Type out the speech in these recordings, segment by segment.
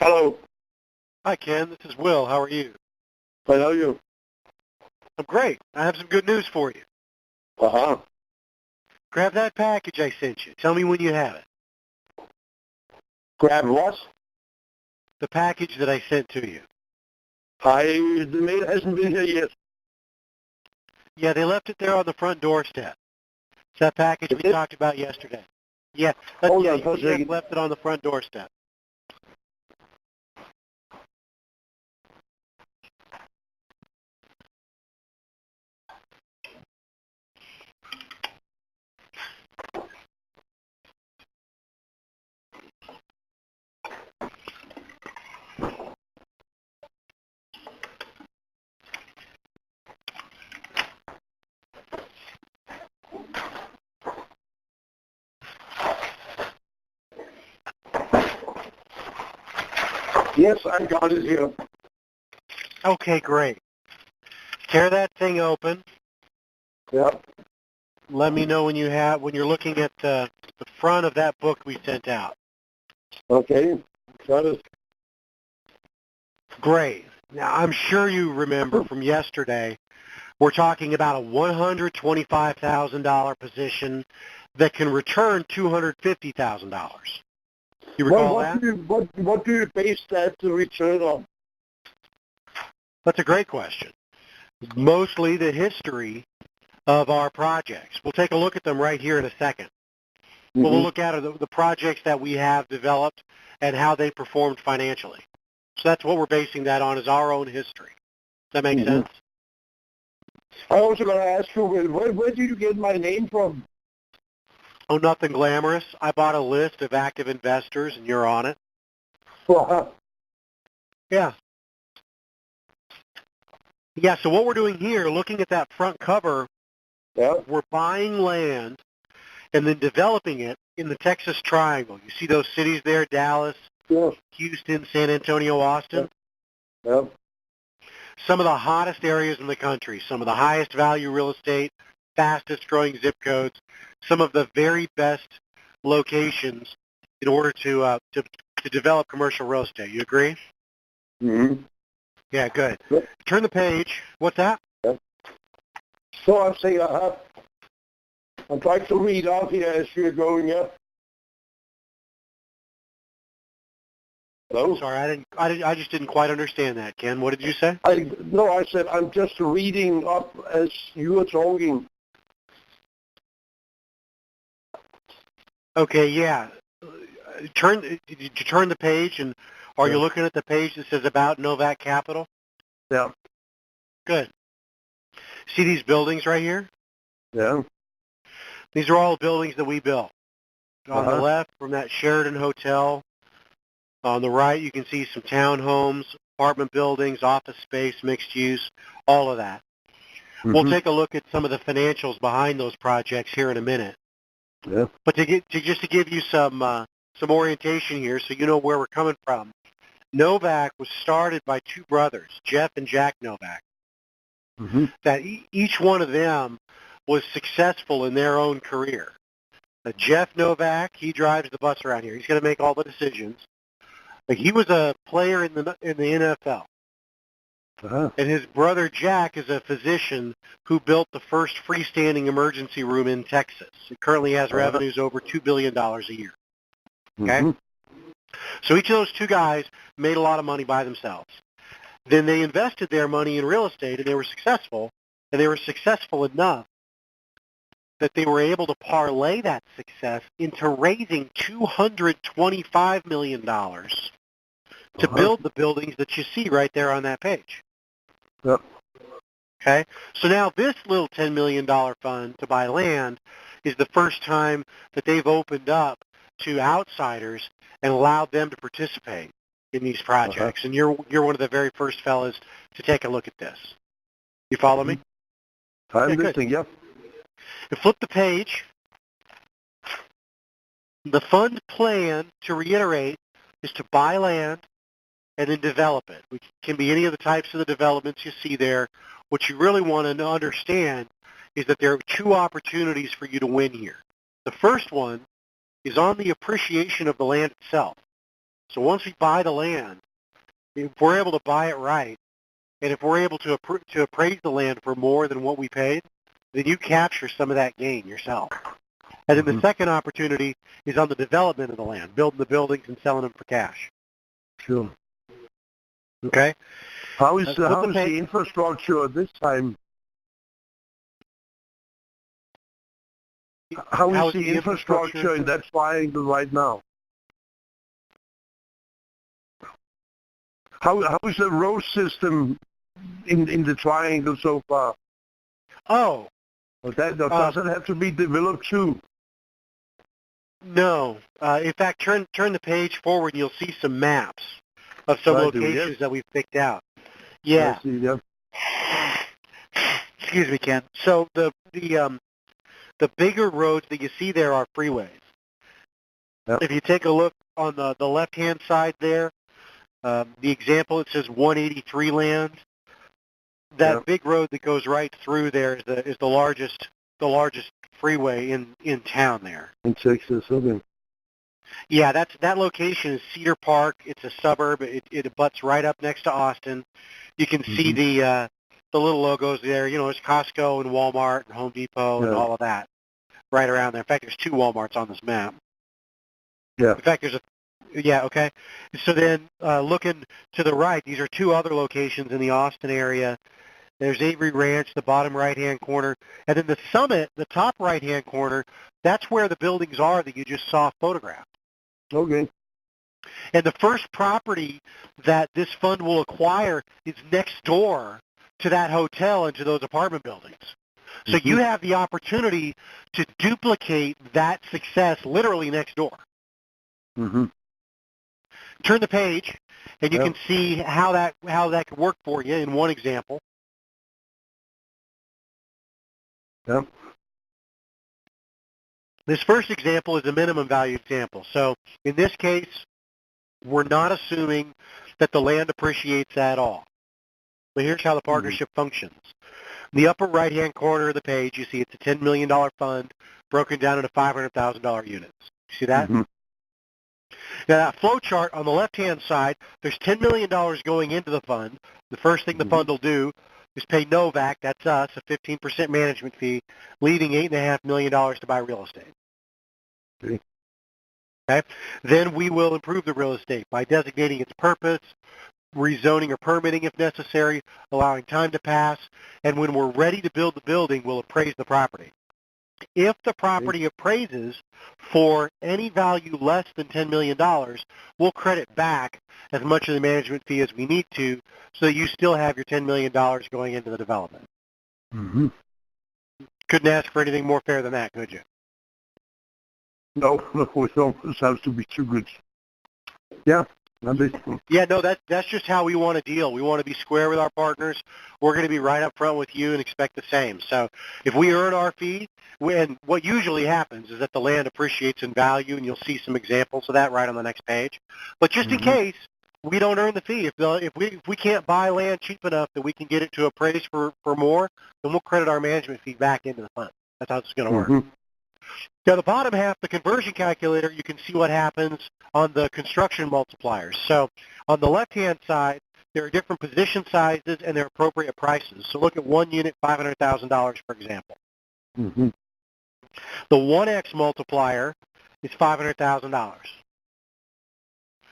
Hello. Hi, Ken. This is Will. How are you? How are you? I'm great. I have some good news for you. Uh-huh. Grab that package I sent you. Tell me when you have it. Grab what? The package that I sent to you. The mail hasn't been here yet. Yeah, they left it there on the front doorstep. It's that package we talked about yesterday. Yeah, Hold on for a UPS second. left it on the front doorstep. Yes, I got it here. Okay, great. Tear that thing open. Yep. Let me know when you're looking at the front of that book we sent out. Okay. Got it. Great. Now, I'm sure you remember from yesterday, we're talking about a $125,000 position that can return $250,000. You recall that? What do you base that return on? That's a great question. Mostly the history of our projects. We'll take a look at them right here in a second. Mm-hmm. We'll look at the projects that we have developed and how they performed financially. So that's what we're basing that on, is our own history. Does that make sense? I also going to ask you, where did you get my name from? Oh, nothing glamorous. I bought a list of active investors, and you're on it. Uh-huh. Yeah. Yeah, so what we're doing here, looking at that front cover, we're buying land and then developing it in the Texas Triangle. You see those cities there, Dallas, Houston, San Antonio, Austin? Yep. Some of the hottest areas in the country, some of the highest value real estate, fastest growing zip codes, some of the very best locations in order to develop commercial real estate. You agree? Mm-hmm. Yeah, good. Yep. Turn the page. What's that? Yep. So I'm saying, I'm trying to read off here as you're going up. Hello? Sorry, I just didn't quite understand that, Ken. What did you say? I said I'm just reading up as you were talking. Okay, yeah. Did you turn the page, and are you looking at the page that says About Novak Capital? Yeah. Good. See these buildings right here? Yeah. These are all buildings that we built. On the left, from that Sheraton Hotel. On the right, you can see some townhomes, apartment buildings, office space, mixed use, all of that. Mm-hmm. We'll take a look at some of the financials behind those projects here in a minute. Yeah. But to give you some orientation here, so you know where we're coming from. Novak was started by two brothers, Jeff and Jack Novak. Mm-hmm. That each one of them was successful in their own career. Jeff Novak, he drives the bus around here. He's going to make all the decisions. But he was a player in the NFL. And his brother Jack is a physician who built the first freestanding emergency room in Texas. It currently has revenues over $2 billion a year. Okay? Mm-hmm. So each of those two guys made a lot of money by themselves. Then they invested their money in real estate, and they were successful. And they were successful enough that they were able to parlay that success into raising $225 million to build the buildings that you see right there on that page. Yep. Okay? So now this little $10 million fund to buy land is the first time that they've opened up to outsiders and allowed them to participate in these projects. And you're one of the very first fellas to take a look at this. You follow me? I'm listening, yep. And flip the page. The fund plan, to reiterate, is to buy land and then develop it. It can be any of the types of the developments you see there. What you really want to understand is that there are two opportunities for you to win here. The first one is on the appreciation of the land itself. So once we buy the land, if we're able to buy it right, and if we're able to appraise the land for more than what we paid, then you capture some of that gain yourself. And then the second opportunity is on the development of the land, building the buildings and selling them for cash. Sure. Okay? How is the infrastructure at this time? How is the infrastructure in that triangle right now? How is the road system in the triangle so far? Oh. Does it have to be developed too? No. In fact, turn the page forward and you'll see some maps of some locations that we've picked out. Yeah. I see, yeah. Excuse me, Ken. So the bigger roads that you see there are freeways. Yep. If you take a look on the left-hand side there, the example, it says 183 land. That big road that goes right through there is the largest freeway in town there. In Texas, okay. Yeah, that location is Cedar Park. It's a suburb. It abuts right up next to Austin. You can see the little logos there. You know, there's Costco and Walmart and Home Depot and all of that right around there. In fact, there's 2 Walmarts on this map. Yeah. In fact, there's okay. So then looking to the right, these are 2 other locations in the Austin area. There's Avery Ranch, the bottom right-hand corner. And then the Summit, the top right-hand corner, that's where the buildings are that you just saw photographed. Okay. And the first property that this fund will acquire is next door to that hotel and to those apartment buildings. So you have the opportunity to duplicate that success literally next door. Mm-hmm. Turn the page, and you can see how that could work for you in one example. Yep. This first example is a minimum value example. So in this case, we're not assuming that the land appreciates at all. But here's how the partnership functions. In the upper right-hand corner of the page, you see it's a $10 million fund broken down into $500,000 units. You see that? Now that flow chart on the left-hand side, there's $10 million going into the fund. The first thing the fund will do is pay Novak, that's us, a 15% management fee, leaving $8.5 million to buy real estate. Okay? Then we will improve the real estate by designating its purpose, rezoning or permitting if necessary, allowing time to pass, and when we're ready to build the building, we'll appraise the property. If the property appraises for any value less than $10 million, we'll credit back as much of the management fee as we need to so that you still have your $10 million going into the development. Couldn't ask for anything more fair than that, could you? No, it sounds to be too good. Yeah. Yeah, no, that's just how we want to deal. We want to be square with our partners. We're going to be right up front with you and expect the same. So if we earn our fee, and what usually happens is that the land appreciates in value, and you'll see some examples of that right on the next page. But just in case we don't earn the fee, if we can't buy land cheap enough that we can get it to appraise for more, then we'll credit our management fee back into the fund. That's how it's going to work. Now, the bottom half, the conversion calculator, you can see what happens on the construction multipliers. So on the left-hand side, there are different position sizes and their appropriate prices. So look at 1 unit, $500,000, for example. The 1x multiplier is $500,000.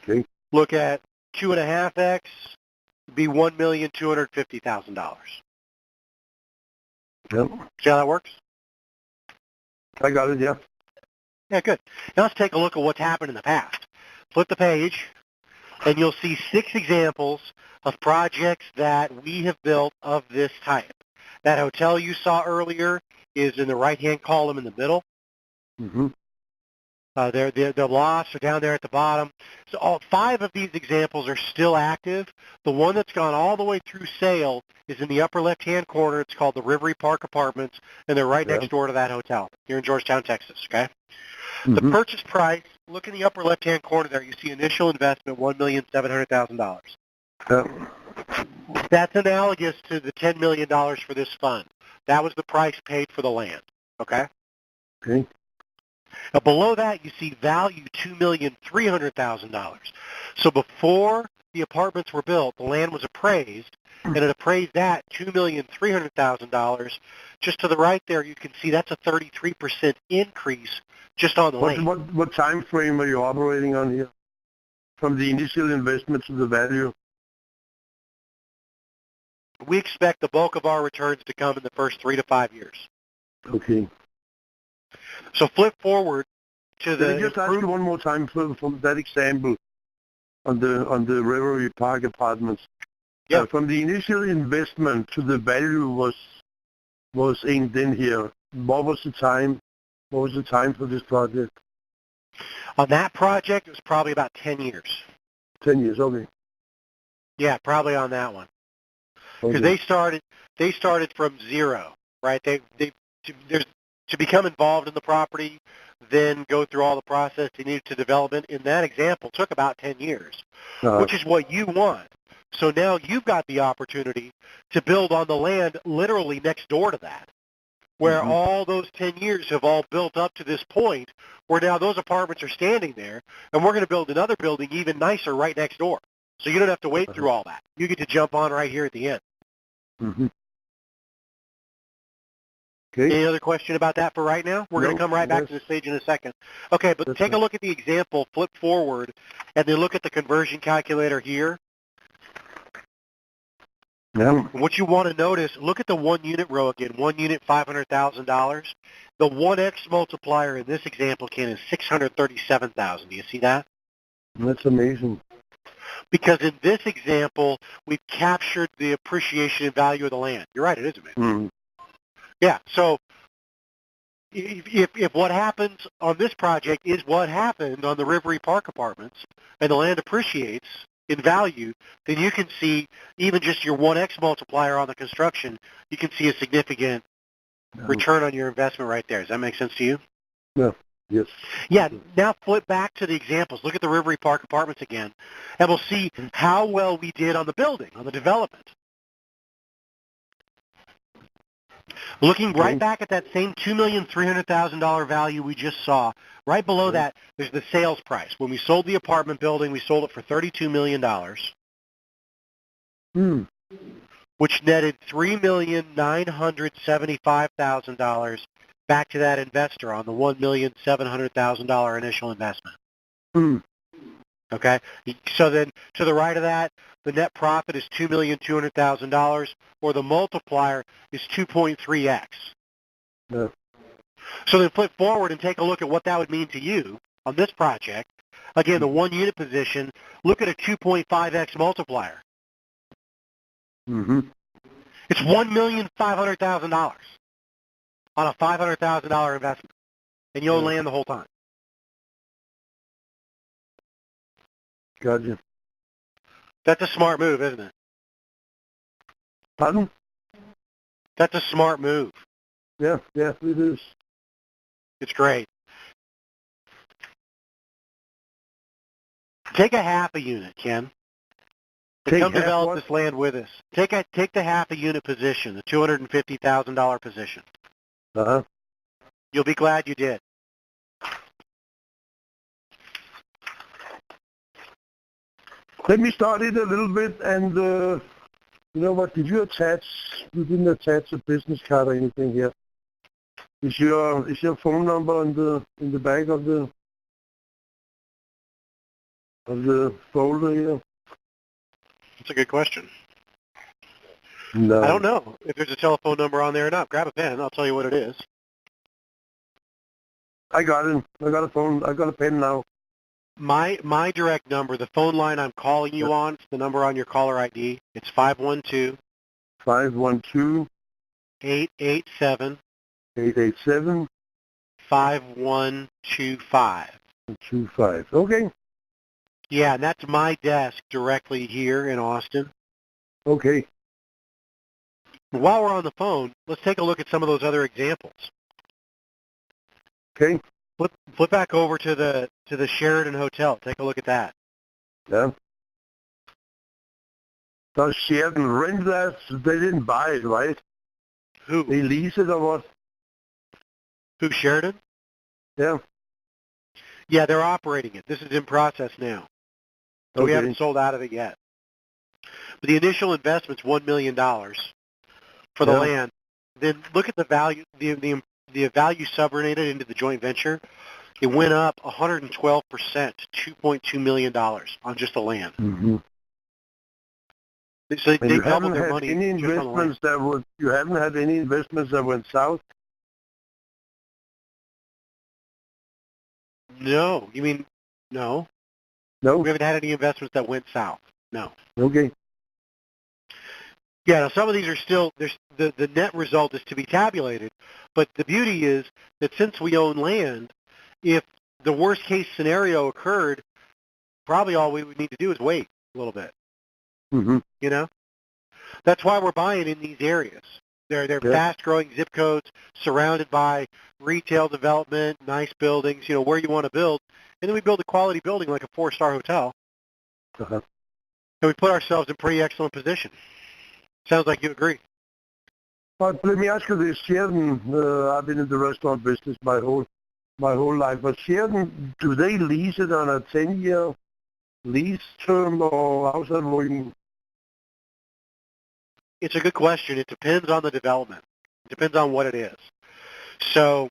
Okay. Look at 2.5x, be $1,250,000. Yep. See how that works? I got it, yeah. Yeah, good. Now let's take a look at what's happened in the past. Flip the page, and you'll see 6 examples of projects that we have built of this type. That hotel you saw earlier is in the right-hand column in the middle. The lots are down there at the bottom. So all 5 of these examples are still active. The one that's gone all the way through sale is in the upper left-hand corner. It's called the Rivery Park Apartments, and they're right next door to that hotel here in Georgetown, Texas, okay? The purchase price, look in the upper left-hand corner there. You see initial investment, $1,700,000. That's analogous to the $10 million for this fund. That was the price paid for the land, okay? Okay. Now below that, you see value $2,300,000. So before the apartments were built, the land was appraised, and it appraised at $2,300,000. Just to the right there, you can see that's a 33% increase just on the land. What time frame are you operating on here? From the initial investment to the value? We expect the bulk of our returns to come in the first 3 to 5 years. Okay. So flip forward to the... Let me just ask you one more time from that example on the Reverie Park apartments. Yeah. From the initial investment to the value was inked in here. What was the time? What was the time for this project? On that project, it was probably about 10 years. 10 years, okay. Yeah, probably on that one. Because Okay. they started from zero, right? To become involved in the property, then go through all the process they needed to development. In that example, took about 10 years, which is what you want. So now you've got the opportunity to build on the land literally next door to that, where all those 10 years have all built up to this point where now those apartments are standing there, and we're going to build another building even nicer right next door. So you don't have to wait through all that. You get to jump on right here at the end. Mm-hmm. Okay. Any other question about that for right now? We're going to come right back to the stage in a second. Okay, but take a look at the example, flip forward, and then look at the conversion calculator here. Yeah. What you want to notice, look at the one unit row again, one unit, $500,000. The 1x multiplier in this example, Ken, is $637,000. Do you see that? That's amazing. Because in this example, we've captured the appreciation and value of the land. You're right, it is amazing. Mm-hmm. Yeah, so if what happens on this project is what happened on the Reverie Park apartments and the land appreciates in value, then you can see even just your 1x multiplier on the construction, you can see a significant return on your investment right there. Does that make sense to you? Yeah. Yes. Yeah, now flip back to the examples. Look at the Reverie Park apartments again, and we'll see how well we did on the building, on the development. Looking right back at that same $2,300,000 value we just saw, right below that, there's the sales price. When we sold the apartment building, we sold it for $32 million, which netted $3,975,000 back to that investor on the $1,700,000 initial investment. Okay? So then to the right of that, the net profit is $2,200,000, or the multiplier is 2.3x. Yeah. So then flip forward and take a look at what that would mean to you on this project. Again, the one unit position, look at a 2.5x multiplier. It's $1,500,000 on a $500,000 investment, and you own land the whole time. Gotcha. That's a smart move, isn't it? Pardon? That's a smart move. Yeah, it is. It's great. Take a half a unit, Ken. Come develop this land with us. Take the half a unit position, the $250,000 position. You'll be glad you did. Let me start it a little bit, and you know what? Did you attach? You didn't attach a business card or anything here. Is your phone number in the back of the folder here? That's a good question. No. I don't know if there's a telephone number on there or not. Grab a pen. I'll tell you what it is. I got it. I got a phone. I got a pen now. My direct number, the phone line I'm calling you on, it's the number on your caller ID. It's 512 887 5125. 25. Okay. Yeah, and that's my desk directly here in Austin. Okay. While we're on the phone, let's take a look at some of those other examples. Okay. Flip back over to the Sheraton Hotel. Take a look at that. Yeah. Does Sheraton rent that? They didn't buy it, right? Who? They lease it or what? Who, Sheraton? Yeah. Yeah, they're operating it. This is in process now. So we haven't sold out of it yet. But the initial investment's $1 million for the land. Then look at the value, the value subordinated into the joint venture. It went up 112% to $2.2 million on just the land. Mm-hmm. So they doubled their money any just on the land. You haven't had any investments that went south? No. You mean no? No? We haven't had any investments that went south. No. Okay. Yeah, now some of these are still, the net result is to be tabulated, but the beauty is that since we own land, if the worst case scenario occurred, probably all we would need to do is wait a little bit. Mm-hmm. You know? That's why we're buying in these areas. They're fast-growing zip codes surrounded by retail development, nice buildings, where you want to build, and then we build a quality building like a 4-star hotel, Uh-huh. and we put ourselves in pretty excellent position. Sounds like you agree. But let me ask you this, Sheridan, I've been in the restaurant business my whole life, but Sheridan, do they lease it on a 10-year lease term, or how's that working? It's a good question. It depends on the development. It depends on what it is. So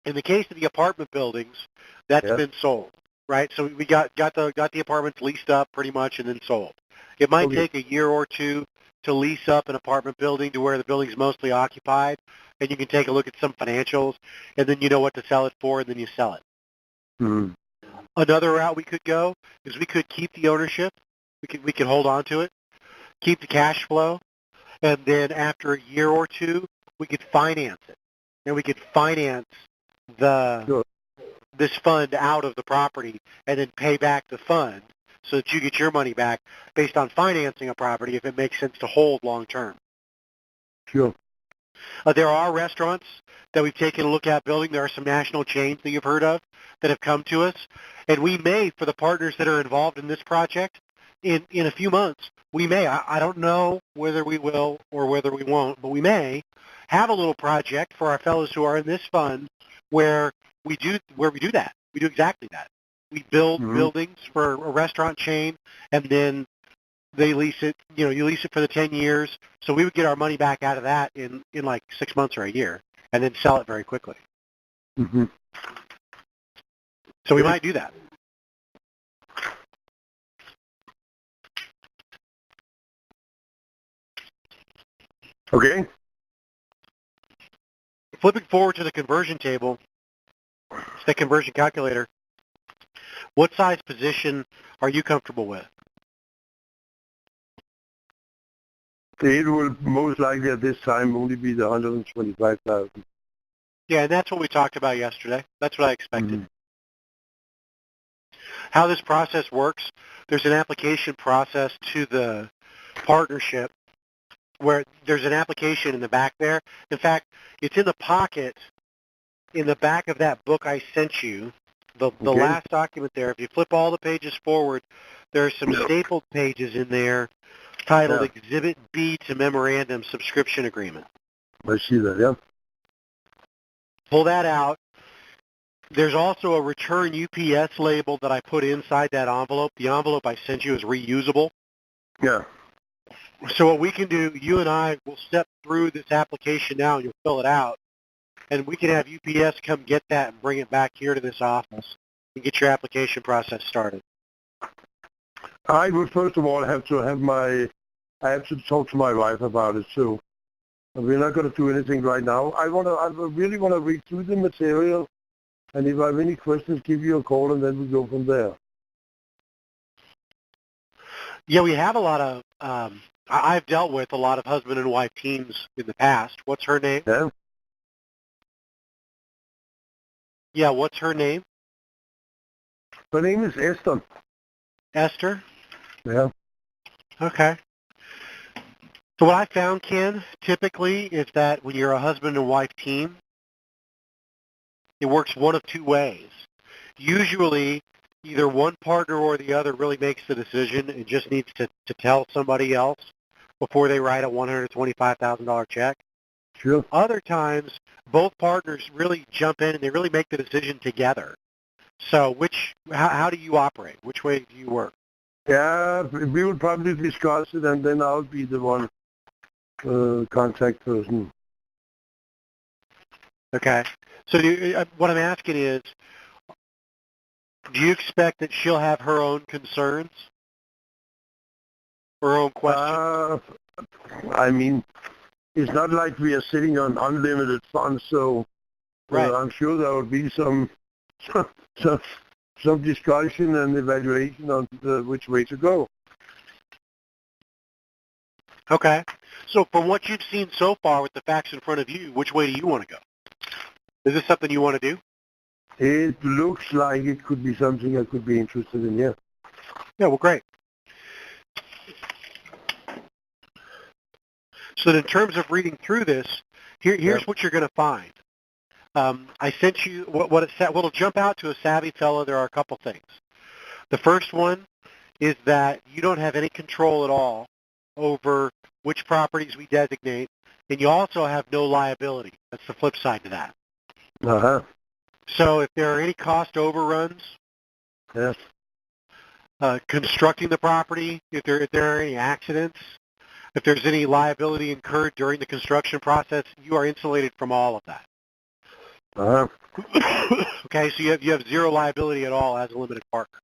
in the case of the apartment buildings, that's been sold, right? So we got the apartments leased up pretty much and then sold. It might take a year or two to lease up an apartment building to where the building's mostly occupied, and you can take a look at some financials, and then you know what to sell it for, and then you sell it. Mm-hmm. Another route we could go is we could keep the ownership. We could hold on to it, keep the cash flow, and then after a year or two, we could finance it, and we could finance this fund out of the property, and then pay back the fund so that you get your money back based on financing a property if it makes sense to hold long term. Sure. There are restaurants that we've taken a look at building. There are some national chains that you've heard of that have come to us, and we may, for the partners that are involved in this project, in a few months, we may, I don't know whether we will or whether we won't, but we may have a little project for our fellows who are in this fund where we do that. We do exactly that. We build buildings for a restaurant chain, and then they lease it. You lease it for the 10 years. So we would get our money back out of that in like 6 months or a year, and then sell it very quickly. Mm-hmm. So we might do that. Okay. Flipping forward to the conversion table, it's the conversion calculator. What size position are you comfortable with? It will most likely at this time only be the 125,000. Yeah, and that's what we talked about yesterday. That's what I expected. Mm-hmm. How this process works, there's an application process to the partnership where there's an application in the back there. In fact, it's in the pocket in the back of that book I sent you, the last document there. If you flip all the pages forward, there are some stapled pages in there titled Exhibit B to Memorandum Subscription Agreement. I see that, yeah. Pull that out. There's also a return UPS label that I put inside that envelope. The envelope I sent you is reusable. Yeah. So what we can do, you and I will step through this application now, and you'll fill it out, and we can have UPS come get that and bring it back here to this office and get your application process started. I would first of all have to talk to my wife about it too. We're not going to do anything right now. I really want to read through the material, and if I have any questions, give you a call, and then we go from there. Yeah, we have a lot of, I've dealt with a lot of husband and wife teams in the past. What's her name? Yeah. Yeah, what's her name? Her name is Esther. Esther? Yeah. Okay. So what I found, Ken, typically is that when you're a husband and wife team, it works one of two ways. Usually, either one partner or the other really makes the decision and just needs to tell somebody else before they write a $125,000 check. Sure. Other times, both partners really jump in and they really make the decision together. So how do you operate? Which way do you work? Yeah, we will probably discuss it, and then I'll be the one contact person. Okay. So what I'm asking is, do you expect that she'll have her own concerns? Her own questions? I mean, it's not like we are sitting on unlimited funds, so right. I'm sure there will be some discussion and evaluation on which way to go. Okay. So from what you've seen so far with the facts in front of you, which way do you want to go? Is this something you want to do? It looks like it could be something I could be interested in, yeah. Yeah, well, great. So in terms of reading through this, here's what you're going to find. I sent you what'll jump out to a savvy fellow. There are a couple things. The first one is that you don't have any control at all over which properties we designate, and you also have no liability. That's the flip side to that. Uh-huh. So if there are any cost overruns, yes, constructing the property, if there are any accidents, if there's any liability incurred during the construction process, you are insulated from all of that. Uh-huh. Okay, so you have zero liability at all as a limited partner.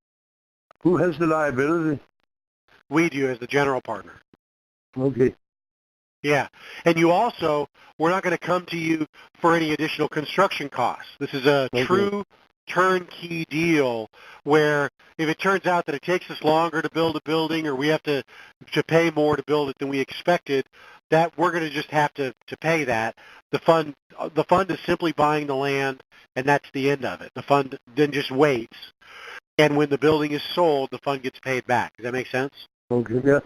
Who has the liability? We do as the general partner. Okay. Yeah, and you also, we're not going to come to you for any additional construction costs. This is a true turnkey deal where if it turns out that it takes us longer to build a building or we have to pay more to build it than we expected, that we're going to just have to pay that. The fund is simply buying the land, and that's the end of it. The fund then just waits, and when the building is sold, the fund gets paid back. Does that make sense? Okay, yeah.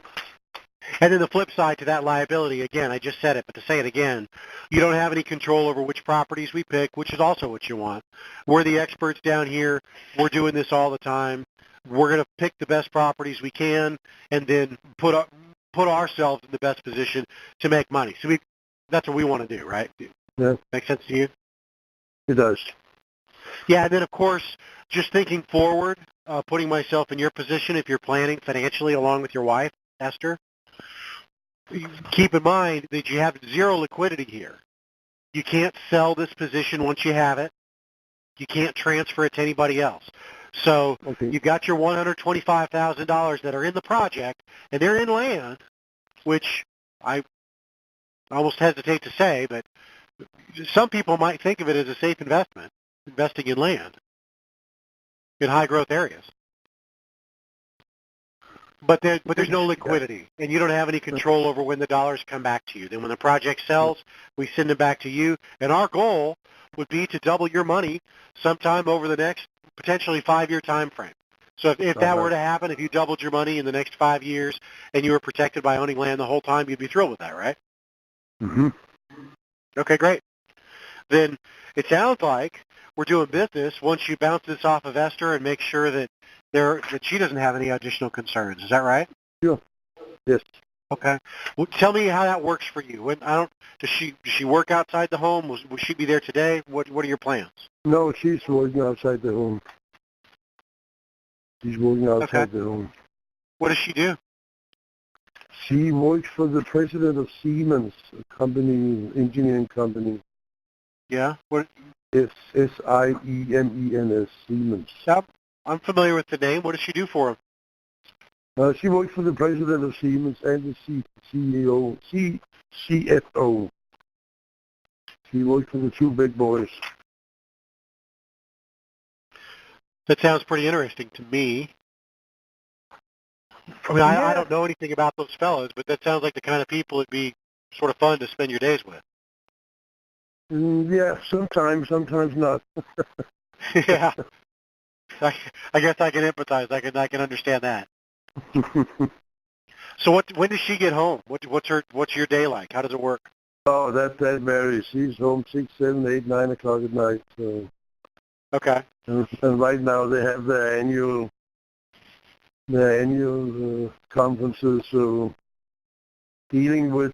And then the flip side to that liability, again, I just said it, but to say it again, you don't have any control over which properties we pick, which is also what you want. We're the experts down here. We're doing this all the time. We're going to pick the best properties we can and then put ourselves in the best position to make money. So that's what we want to do, right? Yeah. Make sense to you? It does. Yeah, and then, of course, just thinking forward, putting myself in your position if you're planning financially along with your wife, Esther, keep in mind that you have zero liquidity here. You can't sell this position once you have it. You can't transfer it to anybody else. So you've got your $125,000 that are in the project, and they're in land, which I almost hesitate to say, but some people might think of it as a safe investment, investing in land in high-growth areas. But there's no liquidity, and you don't have any control over when the dollars come back to you. Then when the project sells, we send them back to you, and our goal would be to double your money sometime over the next potentially 5-year time frame. So if that were to happen, if you doubled your money in the next 5 years and you were protected by owning land the whole time, you'd be thrilled with that, right? Mm-hmm. Okay, great. Then it sounds like we're doing business once you bounce this off of Esther and make sure that she doesn't have any additional concerns. Is that right? Sure. Yes. Okay. Well, tell me how that works for you. Does she work outside the home? Will she be there today? What are your plans? No, she's working outside the home. She's working outside the home. What does she do? She works for the president of Siemens, a company, engineering company. Yeah? What? S-I-E-M-E-N-S, Siemens. Yep. I'm familiar with the name. What does she do for him? She works for the president of Siemens and the CFO. She works for the two big boys. That sounds pretty interesting to me. I mean, I don't know anything about those fellows, but that sounds like the kind of people it'd be sort of fun to spend your days with. Yeah, sometimes not. Yeah. I guess I can empathize. I can understand that. So when does she get home? What's your day like? How does it work? Oh, that varies. She's home 6, 7, 8, 9 o'clock at night. So. Okay. And right now they have their annual conferences. So dealing with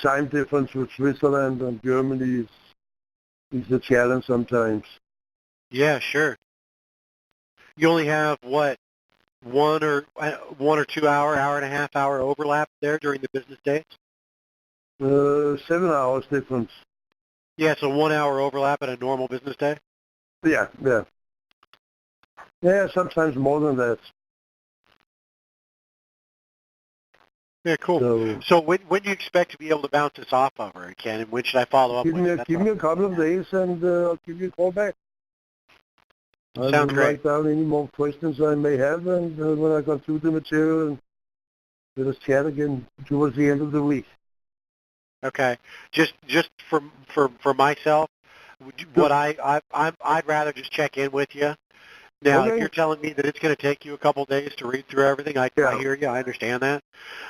time difference with Switzerland and Germany is a challenge sometimes. Yeah, sure. you only have what, 1 or 2 hour and a half hour overlap there during the business days? 7 hours difference. Yeah, so 1 hour overlap at a normal business day? Yeah. Yeah, sometimes more than that. Yeah, cool. So when do you expect to be able to bounce this off of her, Ken, and when should I follow up with you? Give me a couple of days and I'll give you a call back. Sounds great. Write down any more questions I may have, and when I go through the material, and let us chat again towards the end of the week. Okay. Just for myself, what I'd rather just check in with you. Now, Okay. if you're telling me that it's going to take you a couple days to read through everything, I hear you. I understand that.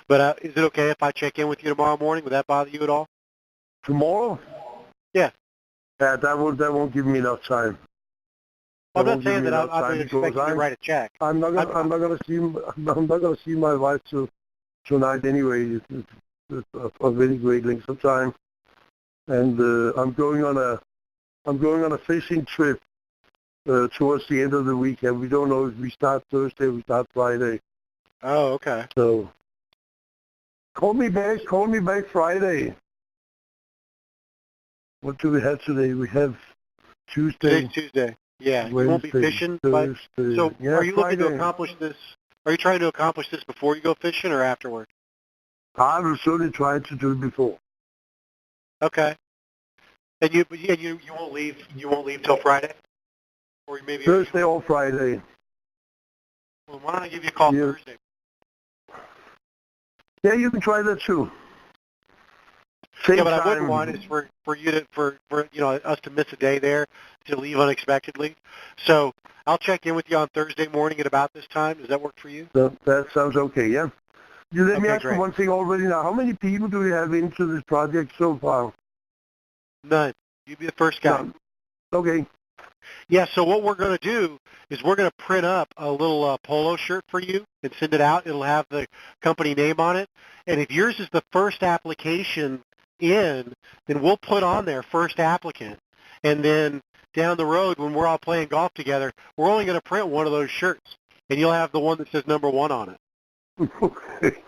But is it okay if I check in with you tomorrow morning? Would that bother you at all? Tomorrow? Yeah. That won't give me enough time. I'm not saying that I'm expecting you to write a check. I'm not gonna see my wife tonight anyway. It's a very great length of time, and I'm going on a fishing trip towards the end of the week, and we don't know if we start Thursday or we start Friday. Oh, okay. So call me back Friday. What do we have today? We have Tuesday. Today's Tuesday. Yeah, Wednesday, you won't be fishing. Thursday. So yeah, are you looking Friday. to accomplish this? Are you trying to accomplish this before you go fishing or afterward? I will certainly try to do it before. Okay. And you won't leave. You won't leave till Friday, or maybe Thursday or Friday. Well, why don't I give you a call Thursday? Yeah, you can try that too. Yeah, but I wouldn't want is for you to for us to miss a day there, to leave unexpectedly. So I'll check in with you on Thursday morning at about this time. Does that work for you? That sounds okay. Yeah. You let me ask great. you one thing already now. How many people do you have into this project so far? None. You'd be the first guy. None. Okay. Yeah, so what we're going to do is we're going to print up a little polo shirt for you and send it out. It'll have the company name on it. And if yours is the first application in, then we'll put on there first applicant. And then down the road when we're all playing golf together, we're only going to print one of those shirts. And you'll have the one that says number 1 on it. Okay.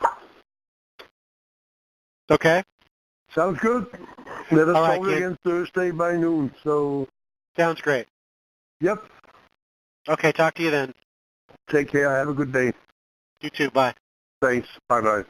Okay? Sounds good. Let us talk again Thursday by noon. So. Sounds great. Yep. Okay, talk to you then. Take care. Have a good day. You too. Bye. Thanks. Bye-bye.